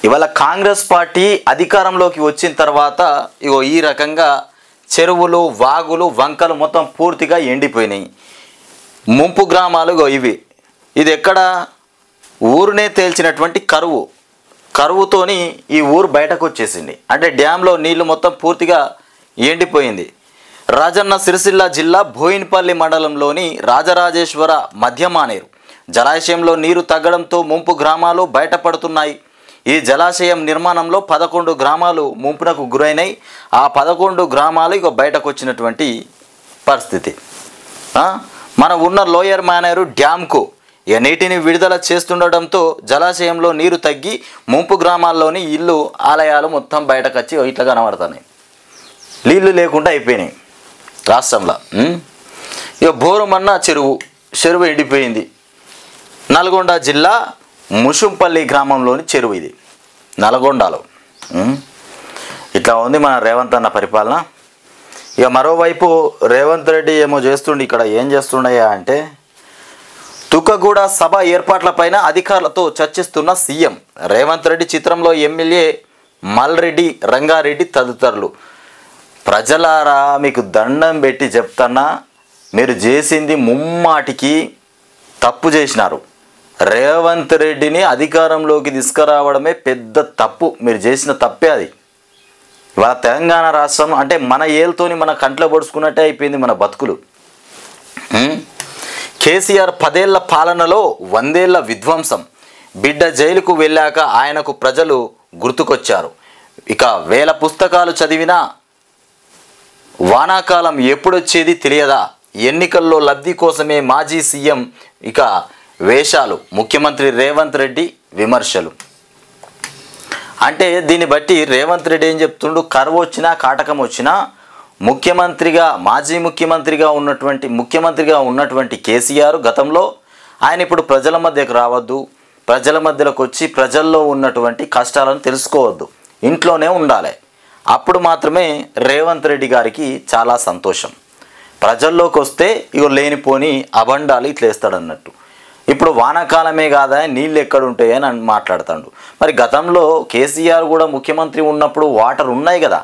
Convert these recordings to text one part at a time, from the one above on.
ఇవాళ కాంగ్రెస్ పార్టీ అధికారంలోకి వచ్చిన తర్వాత ఇగో ఈ రకంగా చెరువులు, వాగులు, వంకలు మొత్తం పూర్తిగా ఎండిపోయినాయి. ముంపు గ్రామాలు ఇవి. ఇది ఎక్కడ? ఊరునే తేల్చినటువంటి కరువుతోని ఈ ఊరు బయటకు వచ్చేసింది. అంటే డ్యాంలో నీళ్లు మొత్తం పూర్తిగా ఎండిపోయింది. రాజన్న సిరిసిల్ల జిల్లా బోయినపల్లి మండలంలోని రాజరాజేశ్వర మధ్యమానేరు జలాశయంలో నీరు తగ్గడంతో ముంపు గ్రామాలు బయటపడుతున్నాయి. ఈ జలాశయం నిర్మాణంలో 11 గ్రామాలు ముంపునకు గురైనాయి. ఆ 11 గ్రామాలు ఇక బయటకు వచ్చినటువంటి పరిస్థితి. మన ఉన్న లోయర్ మానేరు డ్యాంకు నీటిని విడుదల చేస్తుండటంతో జలాశయంలో నీరు తగ్గి ముంపు గ్రామాల్లోని ఇల్లు, ఆలయాలు మొత్తం బయటకు వచ్చి ఇట్లా కనబడుతున్నాయి. నీళ్లు లేకుండా అయిపోయినాయి రాష్ట్రంలో. ఇక బోరుమన్న చెరువు ఎండిపోయింది. నల్గొండ జిల్లా ముషంపల్లి గ్రామంలోని చెరువు ఇది, నల్గొండలో. ఇట్లా ఉంది మన రేవంత్ అన్న పరిపాలన. ఇక మరోవైపు రేవంత్ రెడ్డి ఏమో చేస్తుండే. ఇక్కడ ఏం చేస్తుండయా అంటే, తుక్కగూడ సభ ఏర్పాట్లపైన అధికారులతో చర్చిస్తున్న సీఎం రేవంత్ రెడ్డి. చిత్రంలో ఎమ్మెల్యే మల్రెడ్డి, రంగారెడ్డి తదితరులు. ప్రజలారా మీకు దండం పెట్టి చెప్తున్నా, మీరు చేసింది ముమ్మాటికి తప్పు చేసినారు. రేవంత్ రెడ్డిని అధికారంలోకి తీసుకురావడమే పెద్ద తప్పు. మీరు చేసిన తప్పే అది. ఇవాళ తెలంగాణ రాష్ట్రం అంటే మన ఏళ్ళతోని మన కంట్లో పొడుచుకున్నట్టే అయిపోయింది మన బతుకులు. కేసీఆర్ 10 ఏళ్ల పాలనలో 100 ఏళ్ల విధ్వంసం. బిడ్డ జైలుకు వెళ్ళాక ఆయనకు ప్రజలు గుర్తుకొచ్చారు. ఇక వేల పుస్తకాలు చదివినా వానాకాలం ఎప్పుడొచ్చేది తెలియదా? ఎన్నికల్లో లబ్ధి కోసమే మాజీ సీఎం ఇక వేషాలు. ముఖ్యమంత్రి రేవంత్ రెడ్డి విమర్శలు. అంటే దీన్ని బట్టి రేవంత్ రెడ్డి ఏం చెప్తుండు? కరువు వచ్చినా, కాటకం వచ్చినా మాజీ ముఖ్యమంత్రిగా ఉన్నటువంటి కేసీఆర్ గతంలో ఆయన ఇప్పుడు ప్రజల మధ్యకు రావద్దు, ప్రజల మధ్యలోకి వచ్చి ప్రజల్లో ఉన్నటువంటి కష్టాలను తెలుసుకోవద్దు, ఇంట్లోనే ఉండాలి. అప్పుడు మాత్రమే రేవంత్ రెడ్డి గారికి చాలా సంతోషం. ప్రజల్లోకి వస్తే ఇగో లేనిపోని అబండాలు ఇట్లా వేస్తాడన్నట్టు. ఇప్పుడు వానాకాలమే కాదా, నీళ్ళు ఎక్కడ ఉంటాయి అని మాట్లాడుతాడు. మరి గతంలో కేసీఆర్ కూడా ముఖ్యమంత్రి ఉన్నప్పుడు వాటర్ ఉన్నాయి కదా,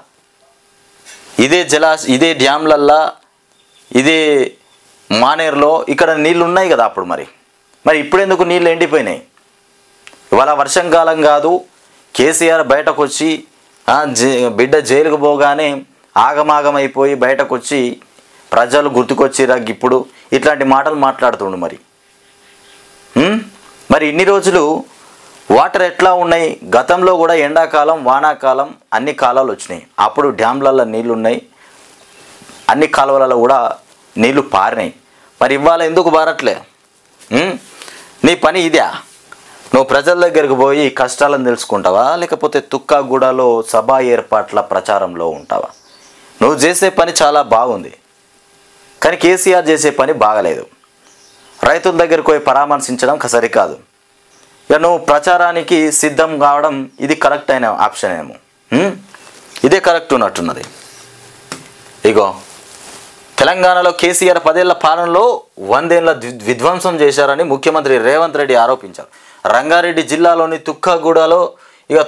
ఇదే డ్యామ్లల్లా, ఇదే మానేరులో ఇక్కడ నీళ్ళు ఉన్నాయి కదా అప్పుడు. మరి ఇప్పుడెందుకు నీళ్ళు ఎండిపోయినాయి? ఇవాళ వర్షంకాలం కాదు, కేసీఆర్ బయటకు వచ్చి బిడ్డ జైలుకు పోగానే ఆగమాగమైపోయి బయటకు వచ్చి ప్రజలు గుర్తుకొచ్చిరా ఇప్పుడు ఇట్లాంటి మాటలు మాట్లాడుతుండు. మరి ఇన్ని రోజులు వాటర్ ఎట్లా ఉన్నాయి? గతంలో కూడా ఎండాకాలం, వానాకాలం అన్ని కాలాలు వచ్చినాయి. అప్పుడు డ్యామ్లలో నీళ్ళు ఉన్నాయి, అన్ని కాలువలలో కూడా నీళ్లు పారినాయి. మరి ఇవాళ ఎందుకు పారట్లే? నీ పని ఇదే? నువ్వు ప్రజల దగ్గరకు పోయి కష్టాలను తెలుసుకుంటావా, లేకపోతే తుక్కగూడలో సభ ఏర్పాట్ల ప్రచారంలో ఉంటావా? నువ్వు చేసే పని చాలా బాగుంది, కానీ కేసీఆర్ చేసే పని బాగలేదు. రైతుల దగ్గరకు పోయి పరామర్శించడం సరికాదు. ఇక నువ్వు ప్రచారానికి సిద్ధం కావడం ఇది కరెక్ట్ అయిన ఆప్షన్ ఏమో. ఇదే కరెక్ట్ ఉన్నట్టున్నది. ఇగో తెలంగాణలో కేసీఆర్ 10 ఏళ్ల పాలనలో 100 ఏళ్ల విధ్వంసం చేశారని ముఖ్యమంత్రి రేవంత్ రెడ్డి ఆరోపించారు. రంగారెడ్డి జిల్లాలోని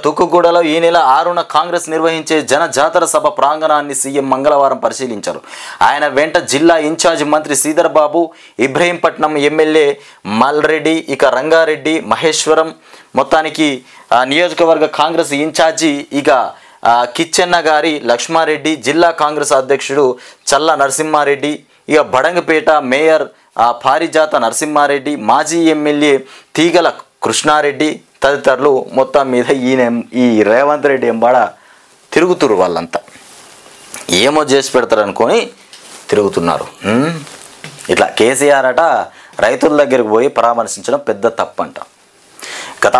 తుక్కుగూడలో ఈ నెల 6న కాంగ్రెస్ నిర్వహించే జనజాతర సభ ప్రాంగణాన్ని సీఎం మంగళవారం పరిశీలించారు. ఆయన వెంట జిల్లా ఇన్ఛార్జ్ మంత్రి శ్రీధర్ బాబు, ఇబ్రహీంపట్నం ఎమ్మెల్యే మల్రెడ్డి, ఇక రంగారెడ్డి, మహేశ్వరం, మొత్తానికి నియోజకవర్గ కాంగ్రెస్ ఇన్ఛార్జి ఇక కిచ్చెన్న గారి లక్ష్మారెడ్డి, జిల్లా కాంగ్రెస్ అధ్యక్షుడు చల్ల నరసింహారెడ్డి, ఇక బడంగపేట మేయర్ పారిజాత నరసింహారెడ్డి, మాజీ ఎమ్మెల్యే తీగల కృష్ణారెడ్డి తదితరులు మొత్తం మీద ఈ రేవంత్ రెడ్డి ఎంబాడ తిరుగుతురు. వాళ్ళంతా ఏమో చేసి పెడతారు అనుకొని తిరుగుతున్నారు. ఇట్లా కేసీఆర్ అట రైతుల దగ్గరికి పోయి పరామర్శించడం పెద్ద తప్పంట. గత